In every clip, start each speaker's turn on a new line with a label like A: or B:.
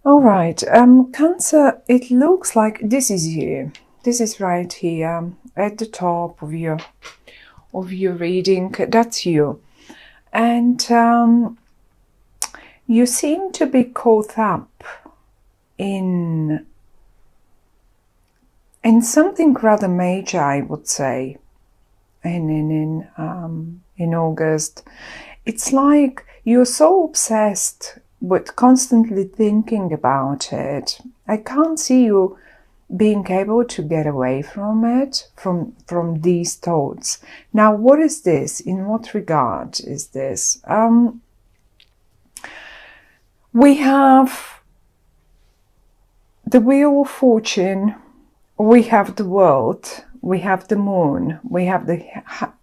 A: All right, Cancer, it looks like this is you. This is right here at the top of your reading. That's you. And you seem to be caught up in something rather major, I would say, in August. It's like you're so obsessed with constantly thinking about it. I can't see you being able to get away from it, from these thoughts. Now, what is this? In what regard is this? We have the Wheel of Fortune, we have the World, we have the Moon, we have the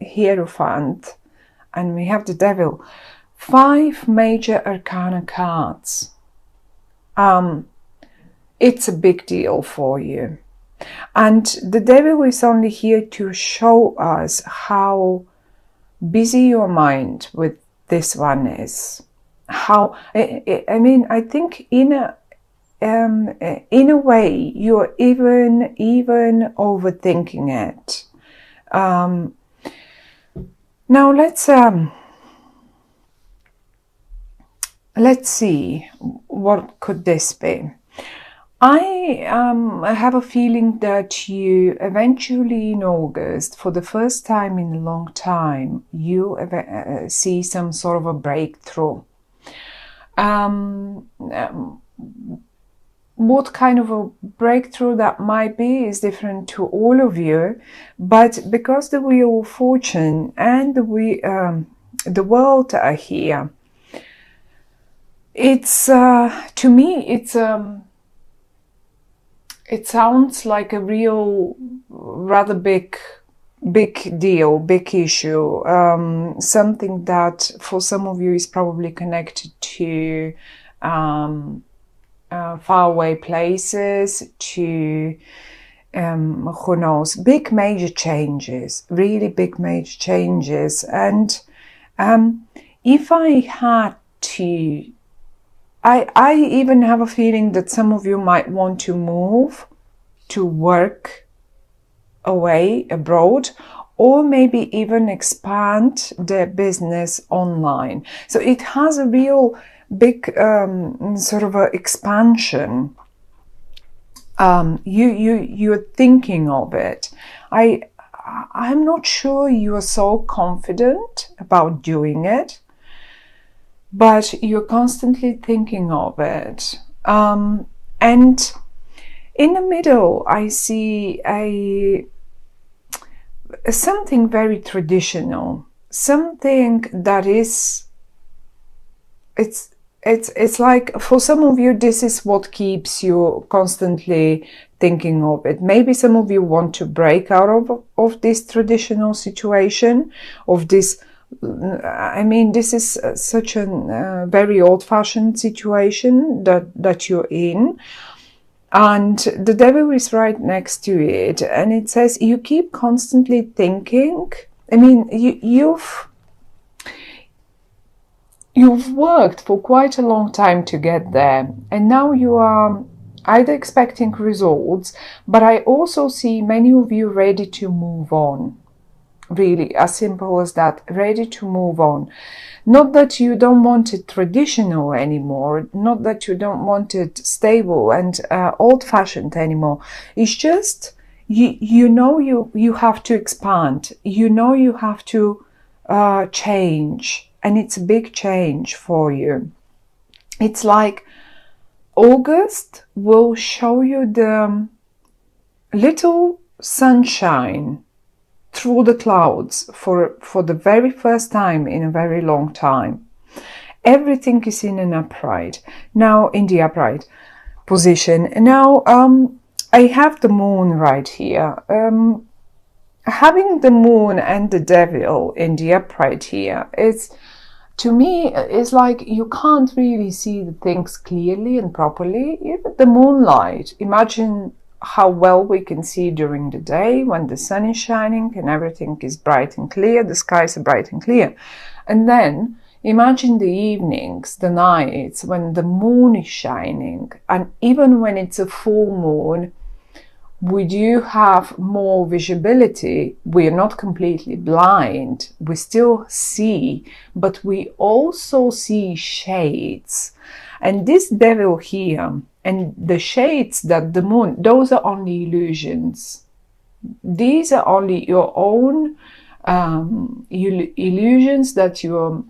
A: Hierophant, and we have the Devil. 5 major arcana cards. It's a big deal for you. And the Devil is only here to show us how busy your mind with this one is. How, I mean, I think in a way, you're even overthinking it. Now let's see, what could this be? I have a feeling that you eventually in August, for the first time in a long time, you see some sort of a breakthrough. What kind of a breakthrough that might be is different to all of you, but because the Wheel of Fortune and the World are here, it's to me it sounds like a real rather big deal, big issue, something that for some of you is probably connected to faraway places, to who knows, big major changes, really big major changes. And if I had to, I even have a feeling that some of you might want to move to work away abroad, or maybe even expand their business online. So it has a real big sort of a expansion. You're thinking of it. I'm not sure you are so confident about doing it, but you're constantly thinking of it. And in the middle, I see something very traditional, something that is, it's like for some of you, this is what keeps you constantly thinking of it. Maybe some of you want to break out of this traditional situation, of this. I mean, this is such a very old-fashioned situation that you're in. And the Devil is right next to it. And it says you keep constantly thinking. I mean, you've worked for quite a long time to get there. And now you are either expecting results, but I also see many of you ready to move on. Really, as simple as that, ready to move on. Not that you don't want it traditional anymore, not that you don't want it stable and old-fashioned anymore. It's just you know you have to expand. You know you have to change, and it's a big change for you. It's like August will show you the little sunshine through the clouds for the very first time in a very long time. Everything is in an upright. Now, in the upright position. Now, I have the moon right here. Having the moon and the Devil in the upright here, to me, it's like you can't really see the things clearly and properly. Even the moonlight, imagine how well we can see during the day when the sun is shining and everything is bright and clear, the skies are bright and clear. And then Imagine the evenings, the nights when the moon is shining, and even when it's a full moon, we do have more visibility. We're not completely blind. We still see, but we also see shades. And this devil here and the shades that the moon, those are only illusions. These are only your own illusions that your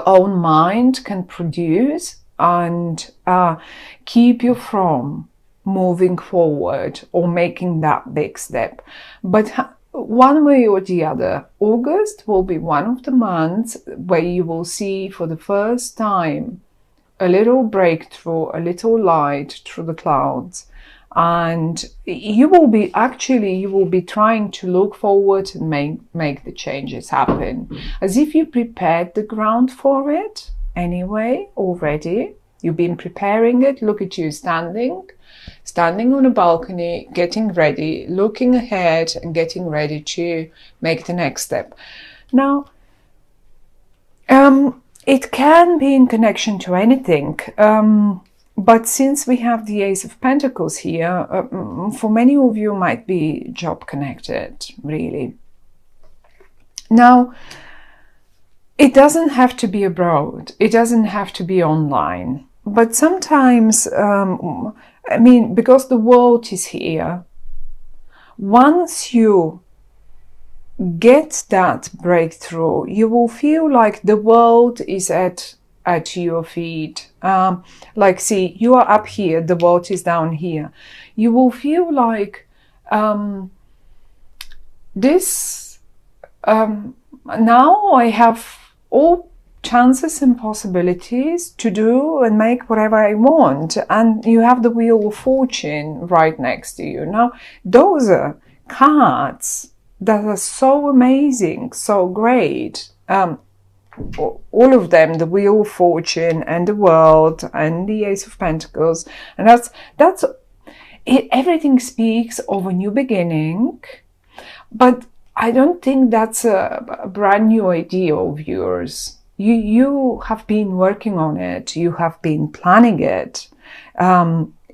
A: own mind can produce and keep you from moving forward or making that big step. But one way or the other, August will be one of the months where you will see for the first time a little breakthrough, a little light through the clouds. And you will be trying to look forward and make the changes happen, as if you prepared the ground for it anyway already. You've been preparing it. Look at you standing on a balcony, getting ready, looking ahead and getting ready to make the next step. Now, it can be in connection to anything. But since we have the Ace of Pentacles here, for many of you might be job connected, really. Now, it doesn't have to be abroad. It doesn't have to be online. But sometimes, I mean, because the world is here, once you get that breakthrough, you will feel like the world is at your feet. Like, see, you are up here, the world is down here. You will feel like now I have all chances and possibilities to do and make whatever I want, and you have the Wheel of Fortune right next to you. Now, those are cards that are so amazing, so great. All of them, the Wheel of Fortune and the World and the Ace of Pentacles, and that's it. Everything speaks of a new beginning, but I don't think that's a brand new idea of yours. You have been working on it. You have been planning it.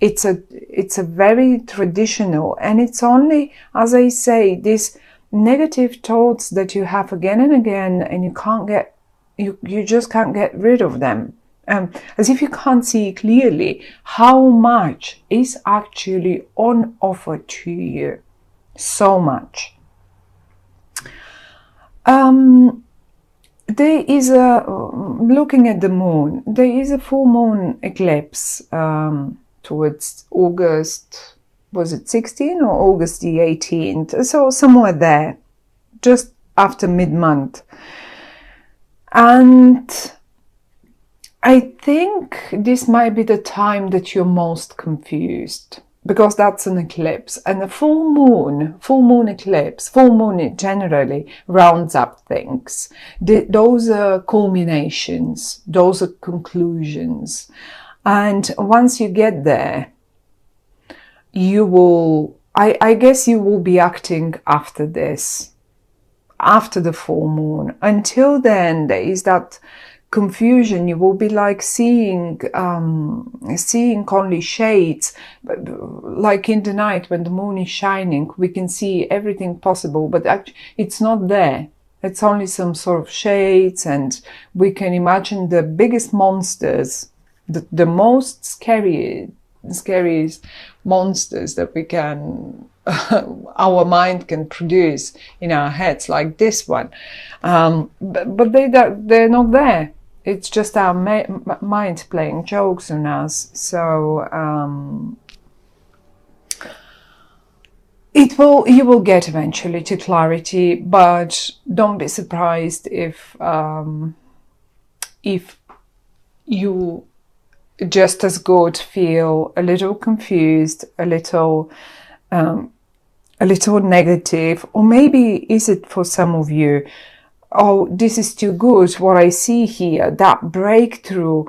A: It's a very traditional, and it's only, as I say, these negative thoughts that you have again and again, and you just can't get rid of them. As if you can't see clearly how much is actually on offer to you. So much. There is looking at the moon, there is a full moon eclipse towards August, was it 16 or August the 18th? So somewhere there, just after mid-month. And I think this might be the time that you're most confused, because that's an eclipse, and a full moon eclipse, full moon generally rounds up things. Those are culminations, those are conclusions. And once you get there, you will, I guess you will be acting after this, after the full moon. Until then, there is that confusion. You will be like seeing only shades, like in the night when the moon is shining, we can see everything possible, but actually it's not there. It's only some sort of shades, and we can imagine the biggest monsters, the most scariest monsters that we can our mind can produce in our heads, like this one, but they're not there. It's just our mind playing jokes on us. So you will get eventually to clarity, but don't be surprised if you just as good feel a little confused, a little negative, or maybe is it for some of you, oh, this is too good, what I see here, that breakthrough,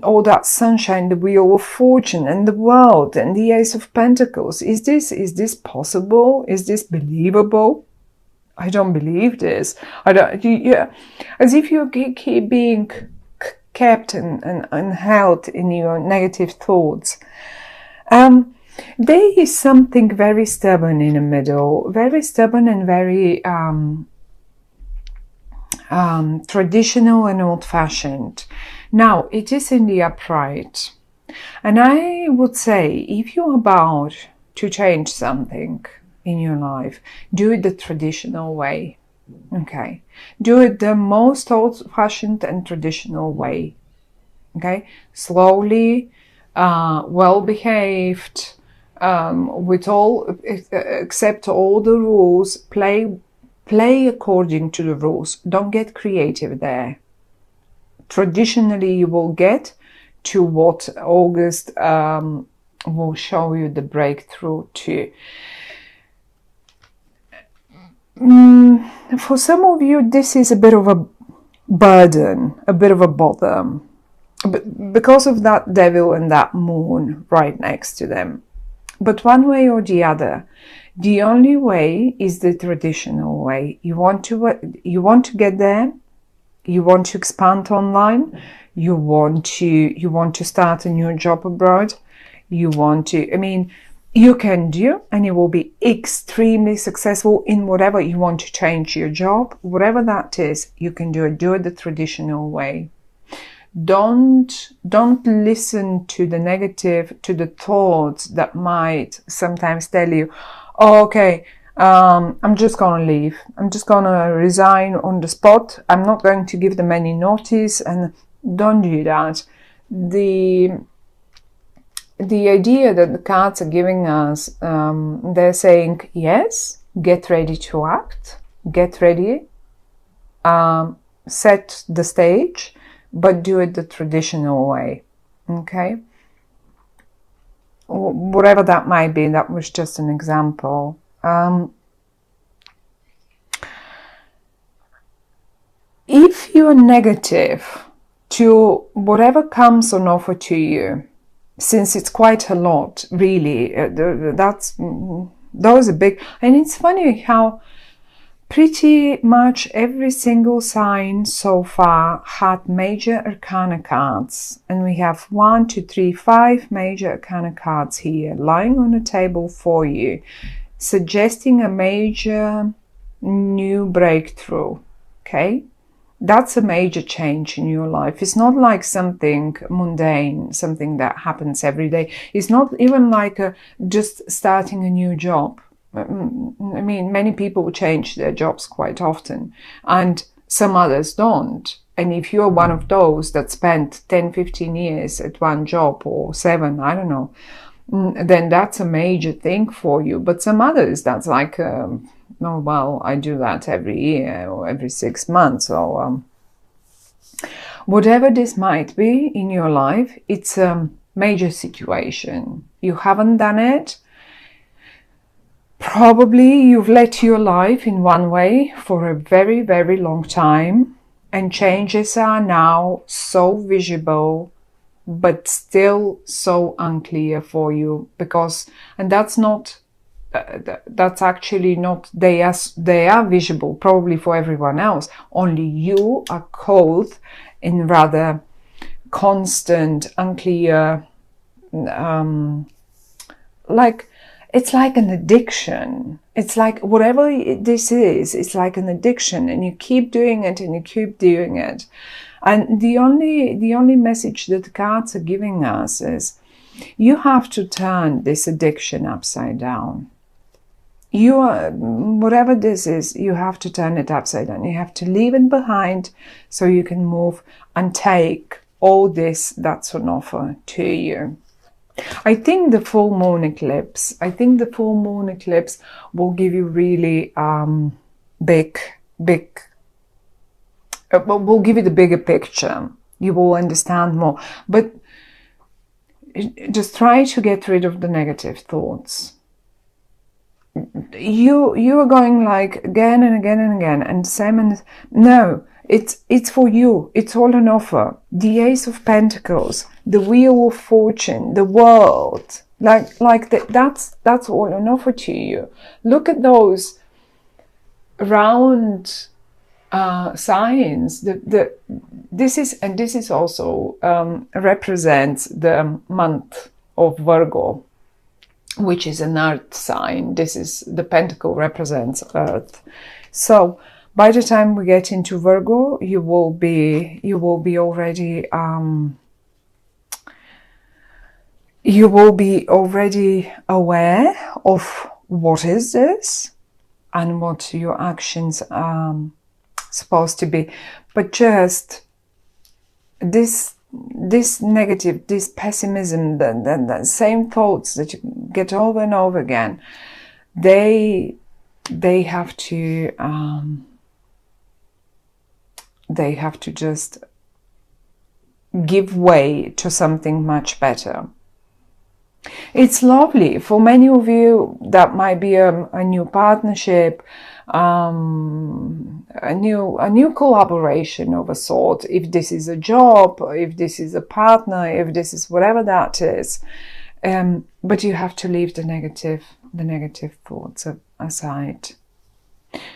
A: all that sunshine, the Wheel of Fortune and the World and the Ace of Pentacles. Is this possible? Is this believable? I don't believe this. I don't. Yeah, as if you keep being kept and held in your negative thoughts. There is something very stubborn in the middle, very stubborn and very traditional and old-fashioned. Now, it is in the upright. And I would say, if you're about to change something in your life, do it the traditional way. Okay? Do it the most old-fashioned and traditional way. Okay? Slowly, well-behaved, with all, accept all the rules, play according to the rules. Don't get creative there. Traditionally, you will get to what August will show you the breakthrough to. For some of you, this is a bit of a burden, a bit of a bother, because of that devil and that moon right next to them. But one way or the other, the only way is the traditional way. You want to get there. You want to expand online. You want to start a new job abroad. You want to. I mean, you can do, and you will be extremely successful in whatever you want to change your job, whatever that is. You can do it. Do it the traditional way. Don't listen to the negative, to the thoughts that might sometimes tell you, oh, okay, I'm just gonna leave. I'm just gonna resign on the spot. I'm not going to give them any notice, and don't do that. The idea that the cards are giving us, they're saying, yes, get ready to act, get ready, set the stage, but do it the traditional way, okay? Whatever that might be, that was just an example. If you're negative to whatever comes on offer to you, since it's quite a lot, really, those are big. And it's funny how pretty much every single sign so far had major arcana cards, and we have 1, 2, 3, 5 major arcana cards here lying on the table for you, suggesting a major new breakthrough. Okay, that's a major change in your life. It's not like something mundane, something that happens every day. It's not even like just starting a new job. I mean, many people change their jobs quite often, and some others don't. And if you're one of those that spent 10, 15 years at one job, or 7, I don't know, then that's a major thing for you. But some others, that's like, oh, well, I do that every year or every 6 months. Or whatever this might be in your life, it's a major situation. You haven't done it. Probably you've led your life in one way for a very, very long time, and changes are now so visible, but still so unclear for you, because, and that's not, that's actually not, they are visible probably for everyone else, only you are caught in rather constant, unclear, like, it's like an addiction. It's like whatever this is, it's like an addiction, and you keep doing it and you keep doing it. And the only message that the cards are giving us is you have to turn this addiction upside down. You are, whatever this is, you have to turn it upside down. You have to leave it behind so you can move and take all this that's on offer to you. I think the full moon eclipse will give you really will give you the bigger picture. You will understand more. But just try to get rid of the negative thoughts. You are going like again and again and again, and same, and no, it's for you. It's all on offer. The Ace of Pentacles, the Wheel of Fortune, the World, that's all on offer to you. Look at those round signs. This is also represents the month of Virgo, which is an earth sign. This is the pentacle represents earth. So by the time we get into Virgo, you will be already aware of what is this and what your actions are supposed to be. But just this negative, this pessimism, the same thoughts that you get over and over again, they have to just give way to something much better. It's lovely. For many of you, that might be a new partnership, a new collaboration of a sort. If this is a job, if this is a partner, if this is whatever that is, but you have to leave the negative thoughts aside.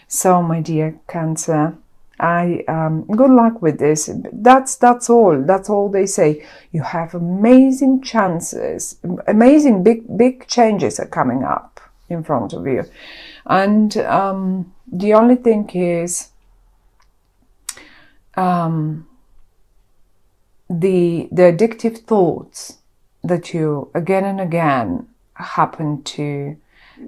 A: So, my dear Cancer, good luck with this. That's all they say. You have amazing chances, amazing big changes are coming up in front of you, and the only thing is the addictive thoughts that you again and again happen to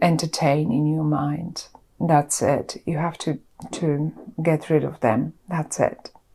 A: entertain in your mind. That's it. You have to get rid of them. That's it.